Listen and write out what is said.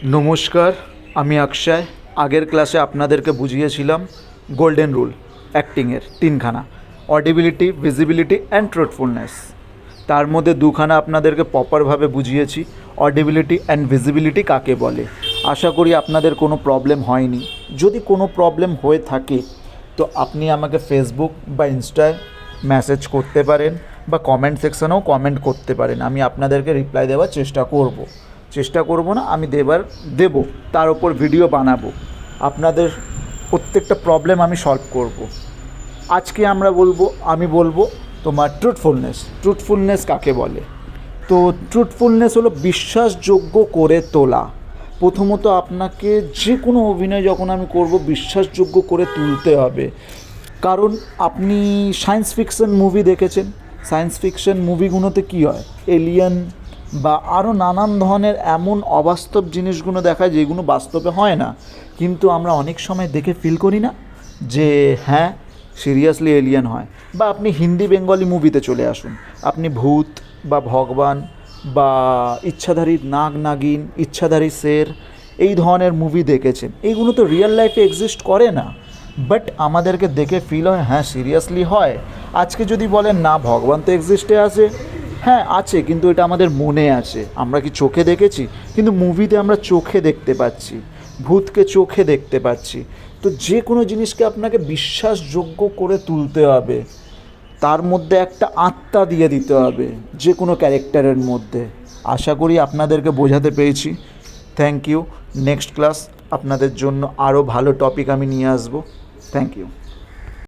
নমস্কার, আমি অক্ষয়। আগের ক্লাসে আপনাদেরকে বুঝিয়েছিলাম গোল্ডেন রুল অ্যাক্টিংয়ের তিনখানা: অডিবিলিটি, ভিজিবিলিটি অ্যান্ড ট্রুথফুলনেস। তার মধ্যে দুখানা আপনাদেরকে প্রপারভাবে বুঝিয়েছি, অডিবিলিটি অ্যান্ড ভিজিবিলিটি কাকে বলে। আশা করি আপনাদের কোনো প্রবলেম হয়নি। যদি কোনো প্রবলেম হয়ে থাকে তো আপনি আমাকে ফেসবুক বা ইনস্টায় মেসেজ করতে পারেন বা কমেন্ট সেকশনেও কমেন্ট করতে পারেন। আমি আপনাদেরকে রিপ্লাই দেওয়ার চেষ্টা করব না, আমি দেব, তার ওপর ভিডিও বানাবো। আপনাদের প্রত্যেকটা প্রবলেম আমি সলভ করব। আজকে আমি বলবো তোমার ট্রুথফুলনেস কাকে বলে। তো ট্রুথফুলনেস হলো বিশ্বাসযোগ্য করে তোলা। প্রথমত আপনাকে যে কোনো অভিনয় যখন আমি করব বিশ্বাসযোগ্য করে তুলতে হবে। কারণ আপনি সায়েন্স ফিকশন মুভি দেখেছেন। সায়েন্স ফিকশন মুভিগুলোতে কী হয়, এলিয়েন বা আরও নানান ধরনের এমন অবাস্তব জিনিসগুলো দেখায় যেগুলো বাস্তবে হয় না, কিন্তু আমরা অনেক সময় দেখে ফিল করি না যে হ্যাঁ সিরিয়াসলি এলিয়েন হয়। বা আপনি হিন্দি বেঙ্গলি মুভিতে চলে আসুন, আপনি ভূত বা ভগবান বা ইচ্ছাধারী নাগ নাগিন, ইচ্ছাধারী শের, এই ধরনের মুভি দেখেছেন। এইগুলো তো রিয়েল লাইফে এক্সিস্ট করে না, বাট আমাদেরকে দেখে ফিল হয় হ্যাঁ সিরিয়াসলি হয়। আজকে যদি বলেন না ভগবান তো এক্সিস্টে আছে, হ্যাঁ আছে, কিন্তু এটা আমাদের মনে আছে। আমরা কি চোখে দেখেছি? কিন্তু মুভিতে আমরা চোখে দেখতে পাচ্ছি, ভূতকে চোখে দেখতে পাচ্ছি। তো যে কোনো জিনিসকে আপনাকে বিশ্বাসযোগ্য করে তুলতে হবে, তার মধ্যে একটা আত্মা দিয়ে দিতে হবে যে কোনো ক্যারেক্টারের মধ্যে। আশা করি আপনাদেরকে বোঝাতে পেরেছি। Thank you. নেক্সট ক্লাস আপনাদের জন্য আরও ভালো টপিক আমি নিয়ে আসবো। Thank you.